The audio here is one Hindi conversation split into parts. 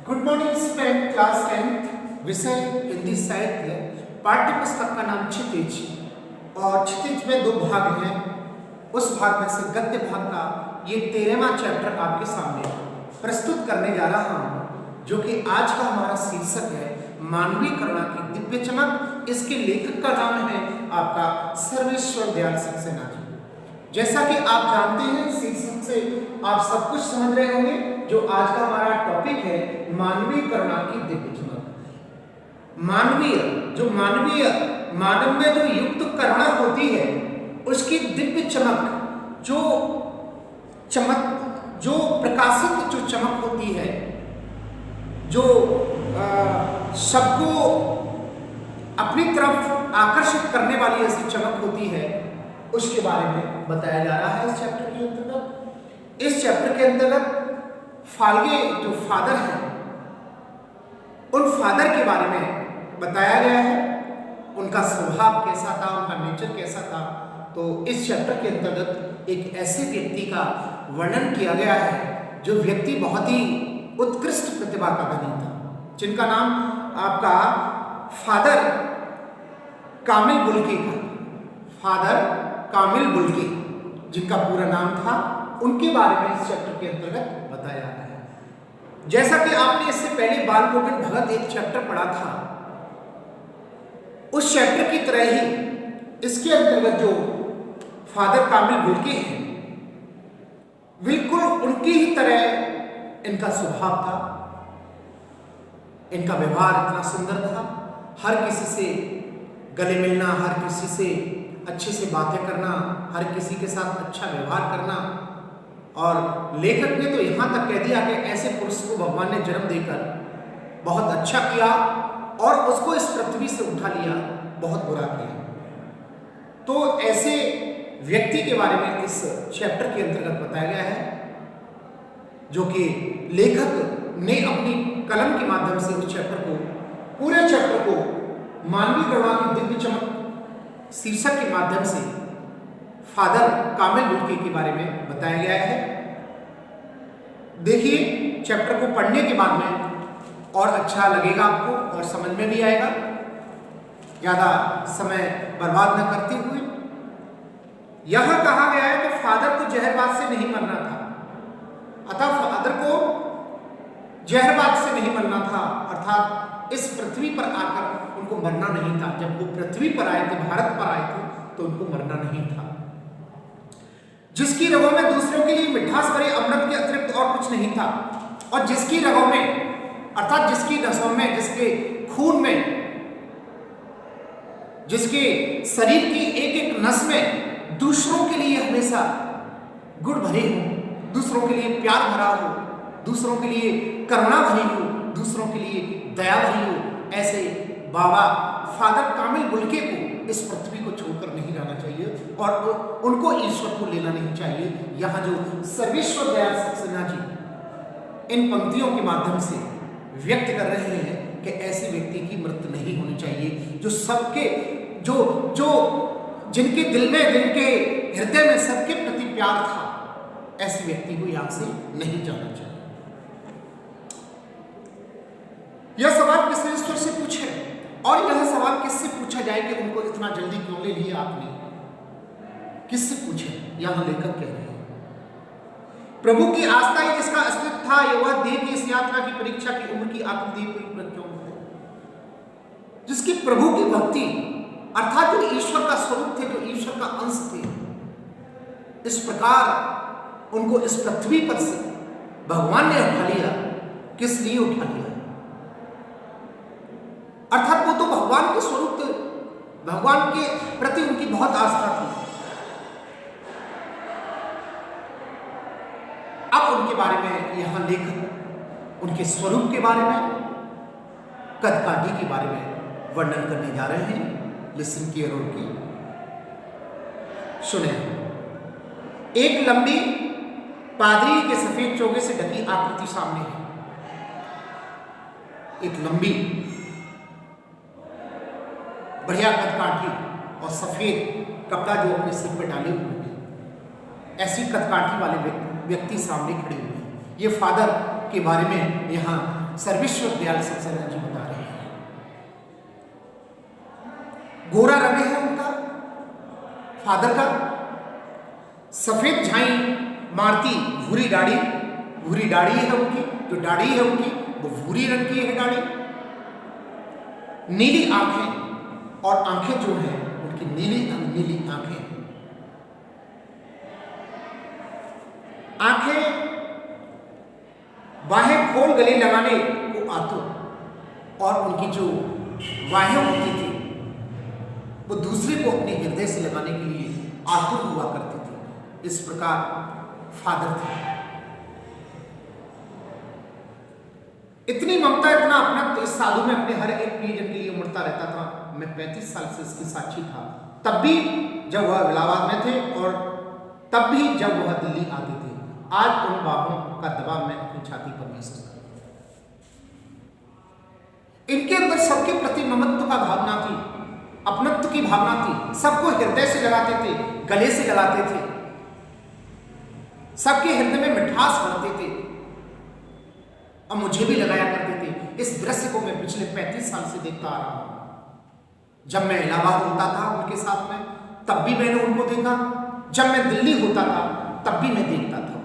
गुड मॉर्निंग स्टूडेंट, क्लास 10 विषय हिंदी साहित्य, पाठ्य पुस्तक का नाम क्षितिज और क्षितिज में दो भाग हैं। उस भाग में से गद्य भाग का ये 13वां चैप्टर आपके सामने प्रस्तुत करने जा रहा हूं, जो कि आज का हमारा शीर्षक है मानवीय करुणा की दिव्य चमक। इसके लेखक का नाम है आपका सर्वेश्वर दयाल सक्सेना जी। जैसा कि आप जानते हैं, शीर्षक से आप सब कुछ समझ रहे होंगे। जो आज का हमारा टॉपिक है मानवीय करुणा की दिव्य चमक। मानव में जो युक्त करुणा होती है उसकी दिव्य चमक, जो प्रकाशित जो चमक होती है, जो सबको अपनी तरफ आकर्षित करने वाली ऐसी चमक होती है, उसके बारे में बताया जा रहा है इस चैप्टर के अंतर्गत। इस चैप्टर के अंतर्गत फाल्गे जो फादर हैं, उन फादर के बारे में बताया गया है। उनका स्वभाव कैसा था, उनका नेचर कैसा था। तो इस चैप्टर के अंतर्गत एक ऐसे व्यक्ति का वर्णन किया गया है जो व्यक्ति बहुत ही उत्कृष्ट प्रतिभा का धनी था, जिनका नाम आपका फादर कामिल बुल्की था। फादर कामिल बुल्की जिनका पूरा नाम था, उनके बारे में इस चैप्टर के अंतर्गत बताया गया है। जैसा कि आपने इससे पहले बाल गोविंद भगत एक चैप्टर पढ़ा था, उस चैप्टर की तरह ही इसके अंतर्गत जो फादर कामिल बुल्की हैं, बिल्कुल उनकी ही तरह इनका स्वभाव था। इनका व्यवहार इतना सुंदर था, हर किसी से गले मिलना, हर किसी से अच्छे से बातें करना, हर किसी के साथ अच्छा व्यवहार करना। और लेखक ने तो यहाँ तक कह दिया कि ऐसे पुरुष को भगवान ने जन्म देकर बहुत अच्छा किया और उसको इस पृथ्वी से उठा लिया, बहुत बुरा किया। तो ऐसे व्यक्ति के बारे में इस चैप्टर के अंतर्गत बताया गया है, जो कि लेखक ने अपनी कलम के माध्यम से उस चैप्टर को, पूरे चैप्टर को मानवीय करुणा की दिव्य चमक शीर्षक के माध्यम से फादर कामिल बुल्की के बारे में बताया गया है। देखिए, चैप्टर को पढ़ने के बाद में और अच्छा लगेगा आपको और समझ में भी आएगा। ज़्यादा समय बर्बाद न करते हुए, यह कहा गया है कि फादर को जहरबाद से नहीं मरना था। अतः फादर को जहरबाद से नहीं मरना था, अर्थात इस पृथ्वी पर आकर उनको मरना नहीं था। जब वो पृथ्वी पर आए थे, भारत पर आए थे, तो उनको मरना नहीं था। जिसकी रगों में दूसरों के लिए मिठास भरे अमृत के अतिरिक्त और कुछ नहीं था, और जिसकी रगों में, अर्थात जिसकी नसों में, जिसके खून में, जिसके शरीर की एक एक नस में दूसरों के लिए हमेशा गुण भरे हो, दूसरों के लिए प्यार भरा हो, दूसरों के लिए करुणा भरी हो, दूसरों के लिए दया भरी हो, ऐसे बाबा फादर कामिल बुल्की को इस पृथ्वी को छोड़कर नहीं जाना चाहिए और उनको ईश्वर को लेना नहीं चाहिए। यहाँ जो सर्वेश्वर दयाल सक्सेना जी इन पंक्तियों के माध्यम से व्यक्त कर रहे हैं कि ऐसे व्यक्ति की मृत्यु नहीं होनी चाहिए, जो सबके जो जिनके दिल में, जिनके हृदय में सबके प्रति प्यार था, ऐसे व्यक्ति को यहाँ से नहीं जाना चाहिए। यह सवाल किसने ईश्वर से पूछे, और यह सवाल किससे पूछा जाए कि उनको इतना जल्दी क्यों ले लिया आपने? किससे पूछे? यहां लेखक कह रहे हैं, प्रभु की आस्था ही जिसका अस्तित्व था, यह वह देह की इस यात्रा की परीक्षा की उम्र की आखिरी पूरी क्यों है? जिसकी प्रभु की भक्ति, अर्थात जो ईश्वर का स्वरूप थे, जो ईश्वर का अंश थे, इस प्रकार उनको इस पृथ्वी पर से भगवान ने उठा लिया। किस लिए उठा लिया? अर्थात वो तो भगवान के स्वरूप थे, भगवान के प्रति उनकी बहुत आस्था थी। अब उनके बारे में यहां लेखक उनके स्वरूप के बारे में, कदकाठी के बारे में वर्णन करने जा रहे हैं। लिसन केयरफुल की सुने। एक लंबी पादरी के सफेद चोगे से ढकी आकृति सामने है। एक लंबी बढ़िया कदकाठी और सफेद कपड़ा जो अपने सिर पर डाले हुए हैं, ऐसी कदकाठी वाले व्यक्ति सामने खड़े हुए हैं। ये फादर के बारे में यहाँ सर्वेश्वर दयाल सक्सेना जी बता रहे हैं। गोरा रंग है उनका, फादर का, सफेद झाई मारती भूरी दाढ़ी है उनकी, जो दाढ़ी है उनकी वो भूरी रंग की है दाढ़ी, नीली आंखें, और आंखें जो है उनकी नीली आंखें, बाहें खोल गले लगाने को आतुर, और उनकी जो बाहें होती थी वो दूसरे को अपने हृदय से लगाने के लिए आतुर हुआ करती थी। इस प्रकार फादर थे। इतनी ममता, इतना अपना तो इस साधु में अपने हर एक प्रियजन के लिए उमड़ता रहता था। मैं 35 साल से इसकी साक्षी था, तब भी जब वह इलाहाबाद में थे और तब भी जब वह दिल्ली आते थे। आज उन बाहों का दबाव मैं अपनी छाती पर महसूस करता हूं। इनके अंदर सबके प्रति ममत्व का भावना थी, अपनत्व की भावना थी, सबको हृदय से लगाते थे, गले से लगाते थे, सबके हृदय में मिठास भरते थे और मुझे भी लगाया करते थे। इस दृश्य को मैं पिछले 35 साल से देखता आ रहा हूं। जब मैं इलाहाबाद होता था उनके साथ में, तब भी मैंने उनको देखा, जब मैं दिल्ली होता था तब भी मैं देखता था।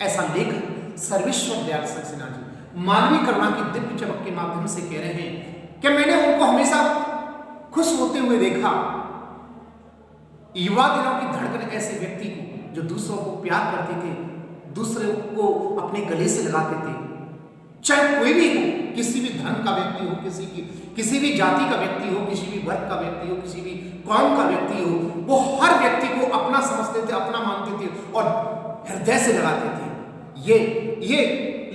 ऐसा लेखक सर्वेश्वर दयाल सक्सेना जी मानवीय करुणा की दिव्य चमक के माध्यम से कह रहे हैं कि मैंने उनको हमेशा खुश होते हुए देखा। युवा दिनों की धड़कन ऐसे व्यक्ति को जो दूसरों को प्यार करते थे, दूसरों को अपने गले से लगाते थे, चाहे कोई भी हो, किसी भी धर्म का व्यक्ति हो, किसी भी जाति का व्यक्ति हो, किसी भी वर्ग का व्यक्ति हो, किसी भी कौम का व्यक्ति हो, वो हर व्यक्ति को अपना समझते थे, अपना मानते थे और हृदय से लगाते थे। ये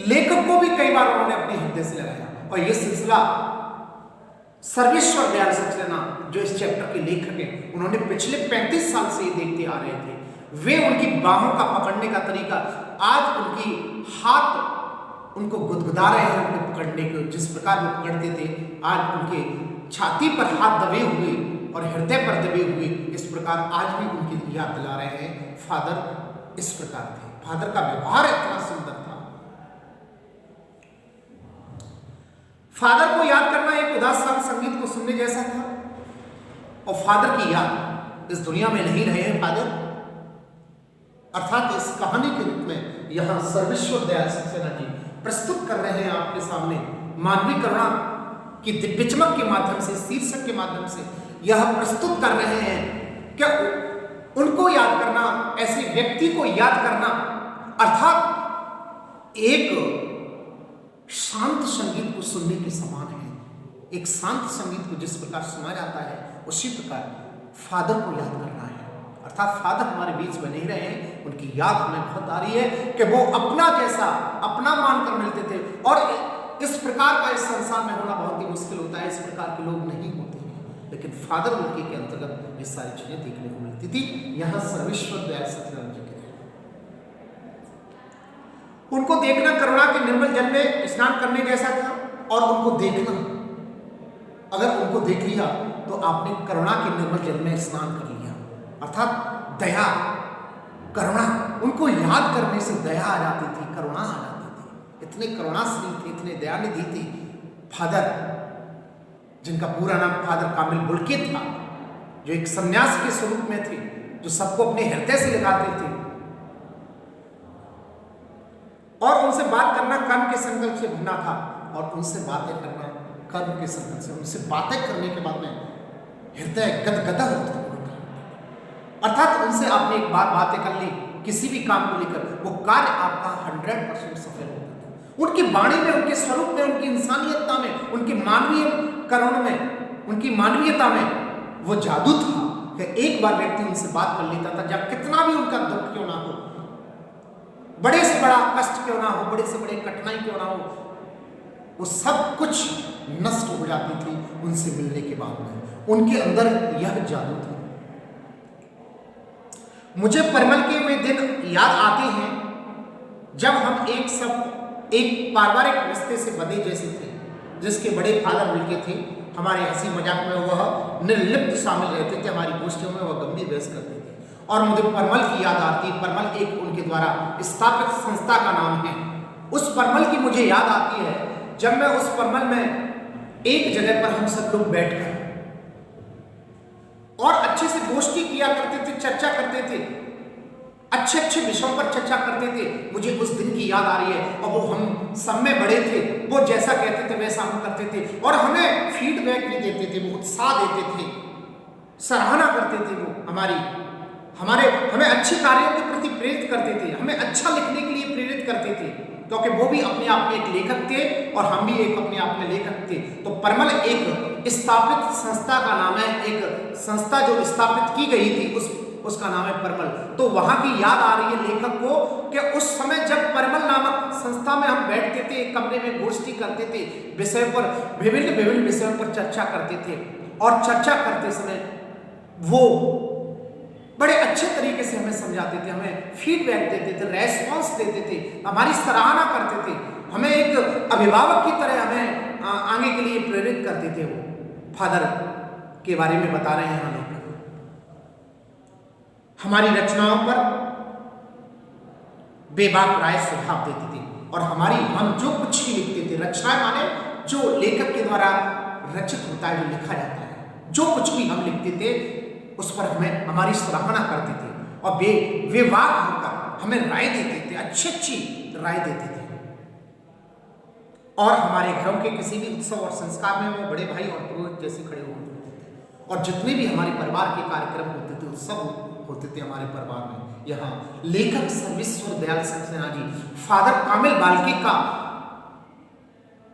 लेखक को भी कई बार उन्होंने अपने हृदय से लगाया और ये सिलसिला सर्वेश्वर दयाल सक्सेना जो इस चैप्टर के लेखक हैं, उन्होंने पिछले 35 साल से ये देखते आ रहे थे। वे उनकी बाहों का पकड़ने का तरीका, आज उनकी हाथ उनको गुदगुदा रहे हैं उनको पकड़ने को, जिस प्रकार वो पकड़ते थे, आज उनके छाती पर हाथ दबे हुए और हृदय पर दबे हुए, इस प्रकार आज भी उनकी याद दिला रहे हैं। फादर इस प्रकार थे, फादर का व्यवहार इतना सुंदर था। फादर को याद करना एक उदास संगीत को सुनने जैसा था और फादर की याद इस दुनिया में नहीं रहे हैं फादर, अर्थात इस कहानी के रूप में यहां सर्वेश्वर दयाल सक्सेना जी प्रस्तुत कर रहे हैं आपके सामने मानवीय करुणा की दिव्य चमक के माध्यम से, शीर्षक के माध्यम से यह प्रस्तुत कर रहे हैं कि उनको याद करना, ऐसे व्यक्ति को याद करना, अर्थात एक शांत संगीत को सुनने के समान है। एक शांत संगीत को जिस प्रकार सुना जाता है, उसी प्रकार फादर को याद करना है। अर्थात फादर हमारे बीच में नहीं रहे हैं, उनकी याद हमें बहुत आ रही है कि वो अपना जैसा अपना मानकर मिलते थे और इस प्रकार का इस संसार में होना बहुत ही मुश्किल होता है। इस प्रकार के लोग नहीं होते हैं, लेकिन फादर उनके के अंतर्गत ये सारी चीजें देखने को मिलती थी। यहां सर्वेश्वर दयाल सक्सेना जी के उनको देखना करुणा के निर्मल जल में स्नान करने जैसा था और उनको देखना, अगर उनको देख लिया तो आपने करुणा के निर्मल जल में स्नान कर लिया, अर्थात दया, करुणा। उनको याद करने से दया आ जाती थी, करुणा आ जाती थी। इतने करुणाश्री थे, इतने दयानिधि थे फादर, जिनका पूरा नाम फादर कामिल बुल्के था, जो एक सन्यास के स्वरूप में थे, जो सबको अपने हृदय से लगाते थे और उनसे बात करना कर्म के संकल्प से भिन्न था और उनसे बातें करना कर्म के संकल्प से। उनसे बातें करने के बाद में हृदय गदगदा होता, अर्थात उनसे आपने एक बार बातें कर ली किसी भी काम को लेकर, वो कार्य आपका 100% सफल होता था। उनकी वाणी में, उनके स्वरूप में, उनकी इंसानियतता में, उनकी मानवीय करुणा में, उनकी मानवीयता में वो जादू था कि एक बार व्यक्ति उनसे बात कर लेता था, जब कितना भी उनका दुख क्यों ना हो, बड़े से बड़ा कष्ट क्यों ना हो, बड़े से बड़े कठिनाई क्यों ना हो, वो सब कुछ नष्ट हो जाती थी उनसे मिलने के बाद में। उनके अंदर यह जादू था। मुझे परिमल के वे दिन याद आते हैं जब हम एक पारिवारिक रिश्ते से बंधे जैसे थे, जिसके बड़े फादर मिलके थे। हमारे हंसी मजाक में वह निर्लिप्त शामिल रहते थे, हमारी गोष्ठियों में वह गंभीर बहस करते थे और मुझे परमल की याद आती। परमल एक उनके द्वारा स्थापित संस्था का नाम है। उस परमल की मुझे याद आती है जब मैं उस परमल में एक जगह पर हम सब लोग बैठकर और अच्छे से गोष्ठी किया करते थे, चर्चा करते थे, अच्छे अच्छे विषयों पर चर्चा करते थे, मुझे उस दिन की याद आ रही है। और वो हम सब में बड़े थे, वो जैसा कहते थे वैसा हम करते थे और हमें फीडबैक भी देते थे, वो उत्साह देते थे, सराहना करते थे, वो हमें अच्छे कार्यों के प्रति प्रेरित करते थे, हमें अच्छा लिखने के लिए प्रेरित करते थे, क्योंकि वो भी अपने आप में एक लेखक थे और हम भी एक अपने आप में लेखक थे। तो परमल एक स्थापित संस्था का नाम है, एक संस्था जो स्थापित की गई थी उसका नाम है परमल। तो वहां की याद आ रही है लेखक को कि उस समय जब परमल नामक संस्था में हम बैठते थे, एक कमरे में गोष्ठी करते थे, विषय पर विभिन्न विषयों पर चर्चा करते थे और चर्चा करते समय वो बड़े अच्छे तरीके से हमें समझाते थे, हमें फीडबैक देते थे, रेस्पॉन्स देते थे, हमारी सराहना करते थे, हमें एक अभिभावक की तरह हमें आगे के लिए प्रेरित करते थे। वो फादर के बारे में बता रहे हैं हमें, हमारी रचनाओं पर बेबाक राय सुझाव देते थे और हम जो कुछ भी लिखते थे, रचनाएं माने जो लेखक के द्वारा रचित होता है, जो लिखा जाता है, जो कुछ भी हम लिखते थे उस पर हमें हमारी सराहना करते थे और बेबाक होकर हमें राय देते थे, अच्छी राय देते थे। और हमारे घरों के किसी भी उत्सव और संस्कार में वो बड़े भाई और पुरोहित जैसे खड़े होते थे और जितने भी हमारे परिवार के कार्यक्रम होते थे, उत्सव होते थे हमारे परिवार में, यहाँ लेखक सर्वेश्वर दयाल सक्सेना जी फादर कामिल बाल्की का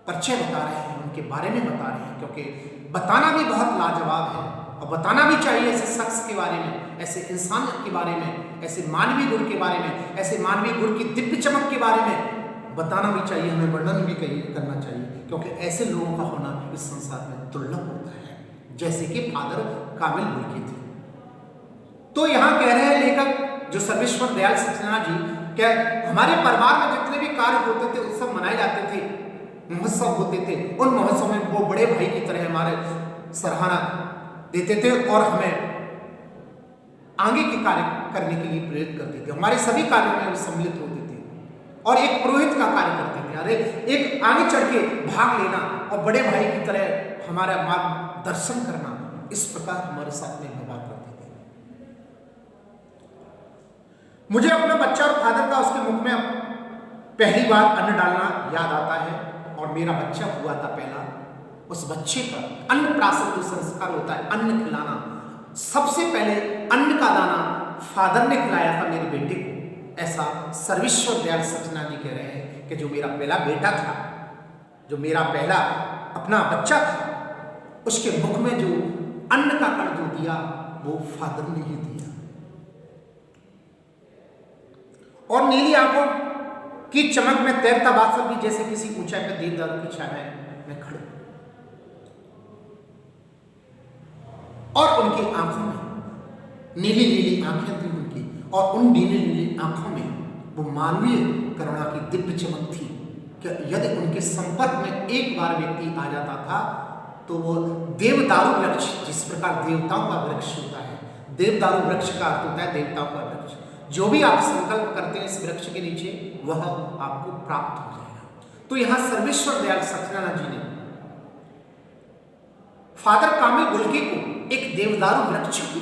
परिचय बता रहे हैं, उनके बारे में बता रहे हैं, क्योंकि बताना भी बहुत लाजवाब है और बताना भी चाहिए ऐसे शख्स के बारे में, ऐसे इंसान के बारे में, ऐसे मानवीय गुण के बारे में, ऐसे मानवीय गुण की दिव्य चमक के बारे में बताना भी चाहिए, हमें वर्णन भी करना चाहिए, क्योंकि ऐसे लोगों का होना इस संसार में दुर्लभ होता है, जैसे कि फादर कामिल बाल्की थे। तो यहाँ कह रहे हैं लेखक जो सर्वेश्वर दयाल सक्सेना जी, क्या हमारे परिवार में जितने भी कार्य होते थे, उत्सव मनाए जाते थे, महोत्सव होते थे, उन महोत्सव में वो बड़े भाई की तरह हमारे सराहना देते थे और हमें आगे के कार्य करने के लिए प्रेरित करते थे। हमारे सभी कार्यों में सम्मिलित होते थे और एक पुरोहित का कार्य करते थे, अरे एक आगे चढ़ के भाग लेना और बड़े भाई की तरह हमारा मार्गदर्शन करना, इस प्रकार हमारे साथ में व्यवहार करते थे। मुझे अपना बच्चा और फादर का उसके मुख में पहली बार अन्न डालना याद आता है और मेरा बच्चा हुआ था पहला, उस बच्चे का अन्नप्राशन जो संस्कार होता है, अन्न खिलाना, सबसे पहले अन्न का दाना फादर ने खिलाया था मेरे बेटे को। ऐसा सर्वेश्वर दयाल सक्सेना जी कह रहे हैं कि जो मेरा पहला बेटा था, जो मेरा पहला अपना बच्चा था, उसके मुख में जो अन्न का कण जो दिया वो फादर ने ही दिया। और नीली आंखों की चमक में तैरता बादशाह भी जैसे किसी ऊंचाई पर देवदारू की छाया में खड़े और उनकी आंखों में नीली नीली आंखें थी उनकी और उन नीली नीली आंखों में वो मानवीय करुणा की दिव्य चमक थी कि यदि उनके संपर्क में एक बार व्यक्ति आ जाता था तो वो देवदारू वृक्ष, जिस प्रकार देवताओं का वृक्ष होता है, देवदारू वृक्ष का अर्थ होता है देवताओं का वृक्ष, जो भी आप संकल्प करते हैं इस वृक्ष के नीचे वह आपको प्राप्त हो जाएगा। तो यहां सर्वेश्वर दयाल सक्सेना जी ने फादर कामिल बाल्की को एक देवदारू वृक्ष की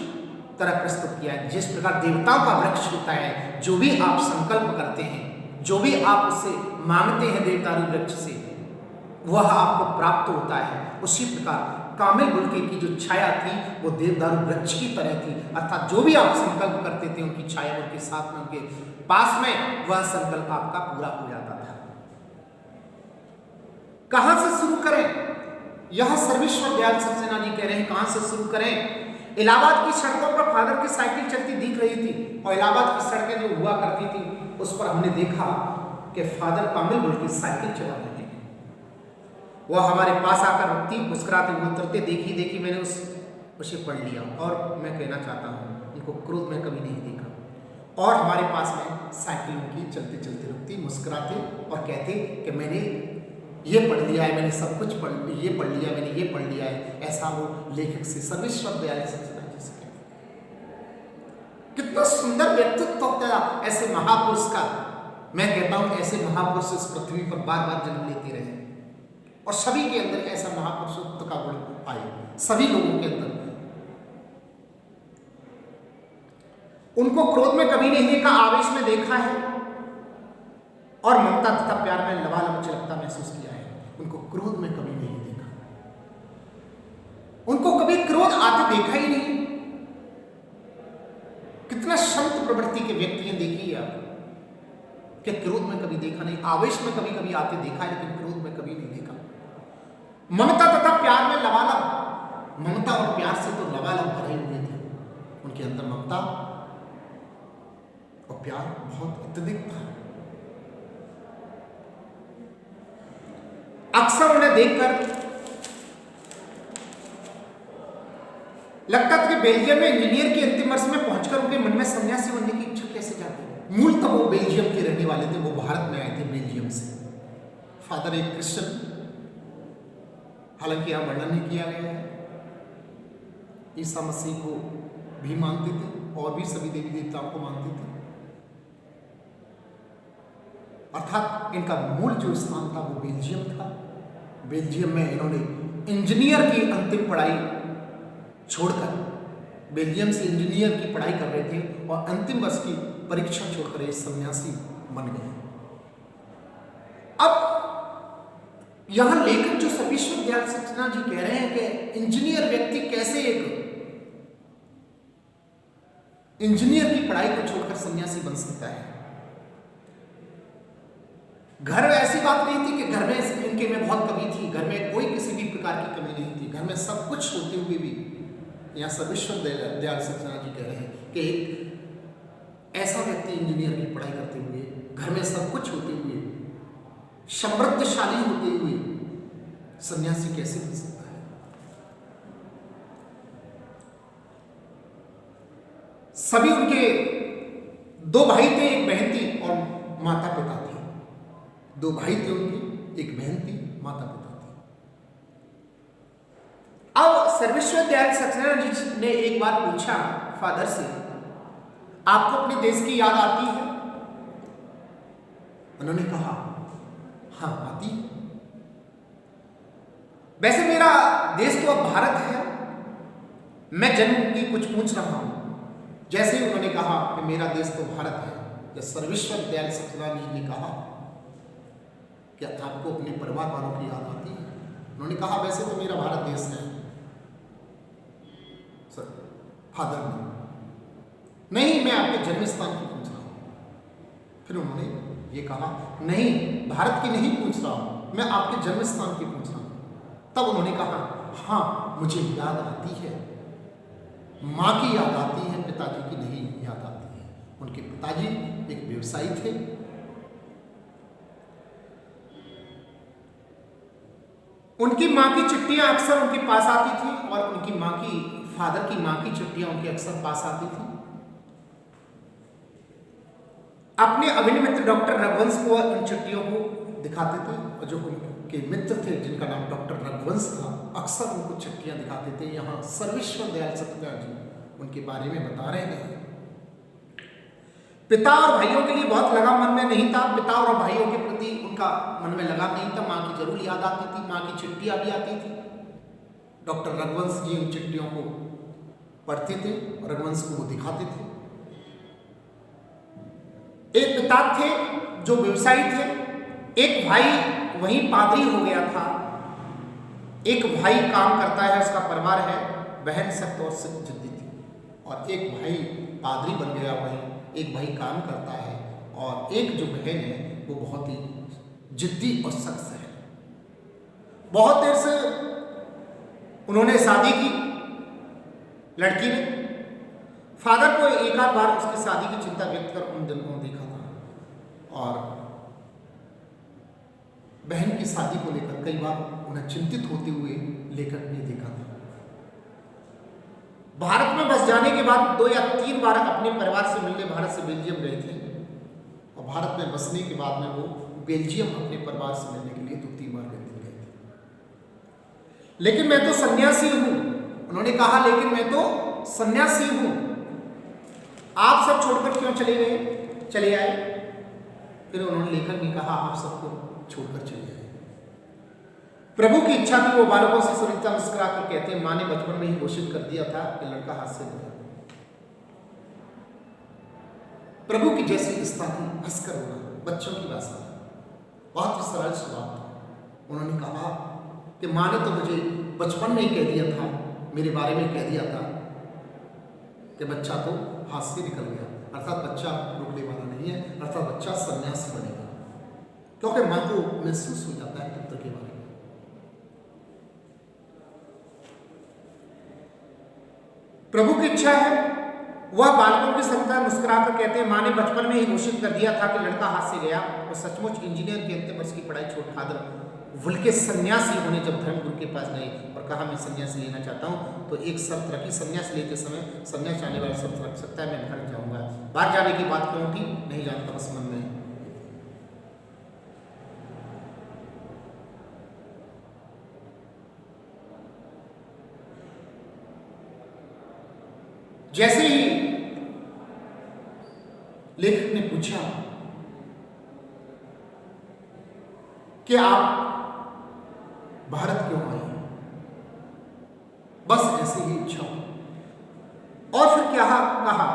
तरह प्रस्तुत किया है। जिस प्रकार देवताओं का वृक्ष होता है, जो भी आप संकल्प करते हैं, जो भी आप उससे मांगते हैं देवदारू वृक्ष से, वह आपको प्राप्त होता है। उसी प्रकार कामिल बाल्की की जो छाया थी वो देवदारू वृक्ष की तरह थी, अर्थात जो भी आप संकल्प करते थे उनकी छाया उनके साथ में, उनके पास में, वह संकल्प आपका पूरा हो जाता था। कहां से शुरू करें? यह सर्वेश्वर दयाल सक्सेना जी कह रहे हैं, कहां से शुरू करें? इलाहाबाद की सड़कों पर फादर की साइकिल चलती दिख रही थी और इलाहाबाद की सड़कें जो हुआ करती थी उस पर हमने देखा कि फादर कामिल बाल्की साइकिल चला रहे हैं। वह हमारे पास आकर रुकती, मुस्कुराते हुए उतरते, देखी मैंने उसे पढ़ लिया और मैं कहना चाहता हूँ उनको क्रोध में कभी नहीं देखा। और हमारे पास में साइकिल की चलते चलते रुकती, मुस्कुराते और कहते कि मैंने ये पढ़ लिया है, मैंने सब कुछ ये पढ़ लिया, मैंने ये पढ़ लिया है। ऐसा वो लेखक से सर्वेश्वर दयाल सक्सेना जी से कहते। कितना सुंदर व्यक्तित्व होता है ऐसे महापुरुष का। मैं कहता हूं ऐसे महापुरुष इस पृथ्वी पर बार बार जन्म लेते रहे, और सभी के अंदर ऐसा महापुरुषत्व का गुण आए, सभी लोगों के अंदर। उनको क्रोध में कभी नहीं देखा, आवेश में देखा है, और ममता तथा प्यार में लबालब चिलकता महसूस किया है। उनको क्रोध में कभी नहीं देखा, उनको कभी क्रोध आते देखा ही नहीं। कितना शांत प्रवृत्ति के व्यक्ति हैं, देखिए आप, कि क्रोध में कभी देखा नहीं, आवेश में कभी कभी आते देखा है, लेकिन क्रोध में कभी नहीं देखा। ममता तथा प्यार में लबालब, ममता और प्यार से तो लबालब भरे हुए थे उनके अंदर, ममता और प्यार बहुत अत्यधिक था। अक्सर उन्हें देखकर लगता था कि बेल्जियम में इंजीनियर के अंतिम वर्ष में पहुंचकर उनके मन में सन्यासी बनने की इच्छा कैसे जाती है। मूलतः वो बेल्जियम के रहने वाले थे, वो भारत में आए थे बेल्जियम से। फादर एक क्रिश्चियन, हालांकि यहां वर्णन नहीं किया गया है, ईसा मसीह को भी मानते थे और भी सभी देवी देवताओं को मानते थे। अर्थात इनका मूल जो स्थान था वो बेल्जियम था। बेल्जियम में इन्होंने इंजीनियर की अंतिम पढ़ाई छोड़कर, बेल्जियम से इंजीनियर की पढ़ाई कर रहे थे और अंतिम वर्ष की परीक्षा छोड़कर ये सन्यासी बन गए। अब यहां लेखक जो सर्वेश्वर दयाल सक्सेना जी कह रहे हैं कि इंजीनियर व्यक्ति कैसे एक इंजीनियर की पढ़ाई को छोड़कर सन्यासी बन सकता है। घर में ऐसी बात नहीं थी कि घर में इनके में बहुत कमी थी, घर में कोई किसी भी प्रकार की कमी नहीं थी, घर में सब कुछ होते हुए भी यहाँ सर्वेश्वर दयाल सक्सेना जी कह रहे हैं कि एक ऐसा व्यक्ति इंजीनियर की पढ़ाई करते हुए, घर में सब कुछ होते हुए, समृद्धशाली होते हुए सन्यासी कैसे बन सकता है। सभी उनके दो भाई थे, एक बहन थी और माता पिता थे। दो भाई थे उनके, एक बहन थी, माता पिता थे। अब सर्वेश्वर दयाल सक्सेना जी ने एक बार पूछा फादर से, आपको अपने देश की याद आती है? उन्होंने कहा हाँ आती है। वैसे मेरा देश तो अब भारत है, मैं जन्म की कुछ पूछ रहा हूं। जैसे ही उन्होंने कहा कि मेरा देश तो भारत है, या सर्वेश्वर दयाल सक्सेना जी ने कहा क्या आपको अपने परिवार वालों की याद आती है? उन्होंने कहा वैसे तो मेरा भारत देश है सर। फादर नहीं, मैं आपके जन्म स्थान की पूछ रहा हूं। फिर उन्होंने ये कहा नहीं, भारत की नहीं पूछ रहा हूं, मैं आपके जन्म स्थान की पूछ रहा हूं। तब उन्होंने कहा हाँ मुझे याद आती है, माँ की याद आती है, पिताजी की नहीं याद आती है। उनके पिताजी एक व्यवसायी थे। उनकी माँ की चिट्ठियां अक्सर उनके पास आती थी और उनकी माँ की, फादर की माँ की चिट्ठियां उनके अक्सर पास आती थी। अपने अभिन्न मित्र डॉक्टर रघुवंश को उन चिट्ठियों को दिखाते थे, और जो उनके मित्र थे जिनका नाम डॉक्टर रघुवंश था, अक्सर उनको चिट्ठियां दिखाते थे। यहाँ सर्वेश्वर दयाल सक्सेना जी उनके बारे में बता रहे हैं। पिता और भाइयों के लिए बहुत लगाव मन में नहीं था, पिता और भाइयों के प्रति उनका मन में लगाव नहीं था। माँ की जरूर याद आती थी, माँ की चिट्ठियां भी आती थी। डॉक्टर रघुवंश जी उन चिट्ठियों को पढ़ते थे, रघुवंश को वो दिखाते थे। एक पिता थे जो व्यवसायी थे, एक भाई वहीं पादरी हो गया था, एक भाई काम करता है, उसका परिवार है, बहन सख्त और जिद्दी थी, और एक भाई पादरी बन गया वहीं, एक भाई काम करता है, और एक जो बहन है वो बहुत ही जिद्दी और सख्त है। बहुत देर से उन्होंने शादी की लड़की ने। फादर को एक आध बार उसकी शादी की चिंता व्यक्त कर उन दिनों को देखा था, और बहन की शादी को लेकर कई बार उन्हें चिंतित होते हुए लेखक ने देखा था। भारत में बस जाने के बाद 2 या 3 बार अपने परिवार से मिलने भारत से बेल्जियम गए थे, और भारत में बसने के बाद में वो बेल्जियम अपने परिवार से मिलने के लिए 2-3 बार गए थे। लेकिन मैं तो सन्यासी हूं, उन्होंने कहा, लेकिन मैं तो सन्यासी हूं, आप सब छोड़कर क्यों चले आए? फिर उन्होंने लेखक ने कहा आप सबको छोड़कर चले आए। प्रभु की इच्छा थी, वो बालकों से सुनीता मुस्कुरा कर कहते हैं, माँ ने बचपन में ही घोषित कर दिया था कि लड़का हाथ से गया। प्रभु की जैसी इच्छा थी, हंसकर बोला, बच्चों की भाषा, बहुत ही सरल स्वभाव था। उन्होंने कहा कि माँ ने तो मुझे बचपन में ही कह दिया था, मेरे बारे में कह दिया था कि बच्चा तो हाथ से निकल गया, अर्थात बच्चा रुकने वाला नहीं है, अर्थात बच्चा सन्यासी बनेगा, क्योंकि माँ को महसूस हो जाता है पुत्र के बारे में। प्रभु की इच्छा है, वह बालकों की संता मुस्कुराकर कहते हैं, माँ ने बचपन में ही घोषित कर दिया था कि लड़का हाथ से गया। और सचमुच इंजीनियर के अंतिम वर्ष की पढ़ाई छोड़ फादर वुल्के सन्यासी होने जब धर्मगुरु के पास गए और कहा मैं सन्यास लेना चाहता हूँ, तो एक शर्त रखी, सन्यास लेते समय सन्यास आने वाला शर्त रख सकता है, मैं बाहर जाऊंगा। बाहर जाने की बात क्यों उठी नहीं जानता, बस मन में। जैसे ही लेखक ने पूछा कि आप भारत क्यों आए, बस ऐसे ही इच्छा। और फिर क्या कहा,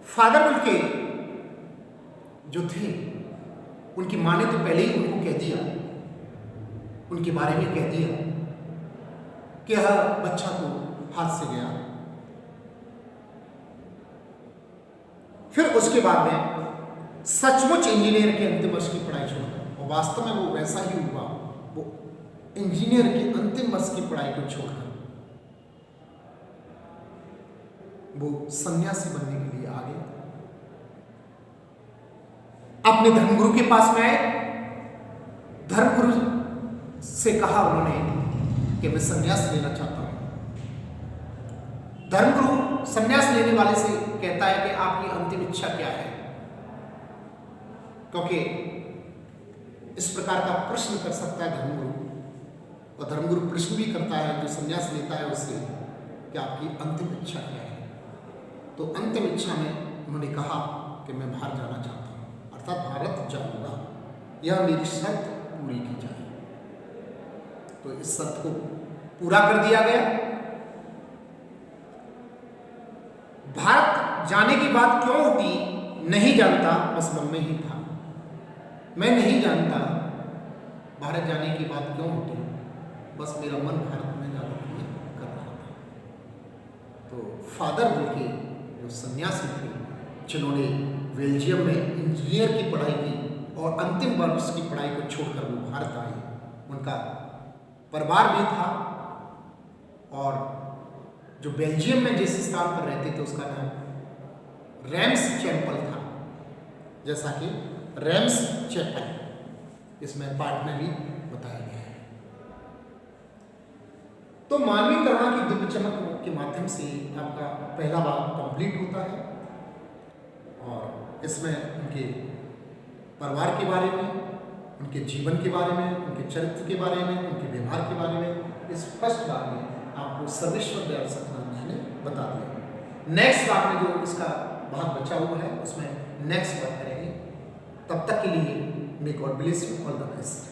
फादर उनके जो थे, उनकी मां ने तो पहले ही उनको कह दिया, उनके बारे में कह दिया कि यह बच्चा तो हाथ से गया। फिर उसके बाद में सचमुच इंजीनियर के अंतिम वर्ष की पढ़ाई छोड़कर, और वास्तव में वो वैसा ही हुआ, वो इंजीनियर के अंतिम वर्ष की पढ़ाई को छोड़कर वो सन्यासी बनने के लिए आ गए। अपने धर्मगुरु के पास में आए, धर्मगुरु से कहा उन्होंने कि मैं सन्यास लेना चाहता हूं। धर्मगुरु सन्यास लेने वाले से कहता है कि आपकी अंतिम इच्छा क्या है, क्योंकि इस प्रकार का प्रश्न कर सकता है धर्मगुरु, और धर्मगुरु प्रश्न भी करता है जो सन्यास लेता है उससे कि आपकी अंतिम इच्छा क्या है। तो अंतिम इच्छा में उन्होंने कहा कि मैं बाहर जाना चाहता हूँ, अर्थात भारत जाऊंगा, यह मेरी शर्त पूरी की जाए। तो इस शर्त को पूरा कर दिया गया। भारत जाने की बात क्यों उठी नहीं जानता, बस मन में ही था। मैं नहीं जानता भारत जाने की बात क्यों उठी, बस मेरा मन भारत में जाने के लिए कर रहा था। तो फादर उनके जो सन्यासी थे, जिन्होंने बेल्जियम में इंजीनियर की पढ़ाई की और अंतिम वर्ष की पढ़ाई को छोड़कर वो भारत आए, उनका परिवार भी था, और जो बेल्जियम में जिस स्थान पर रहते थे उसका नाम रेम्स चैपल था, जैसा कि रेम्स चैपल इसमें पाठ में भी बताया गया है। तो मानवीय करुणा की दिव्य चमक के माध्यम से आपका पहला भाग कंप्लीट होता है, और इसमें उनके परिवार के बारे में, उनके जीवन के बारे में, उनके चरित्र के बारे में, उनके व्यवहार के बारे में इस फर्स्ट भाग में आपको सर्वेश्वर दयाल सतनाम जी ने बता दिया। नेक्स्ट भाग में जो इसका भाग बचा हुआ है उसमें नेक्स्ट बात करेंगे। तब तक के लिए may God bless you, all the best.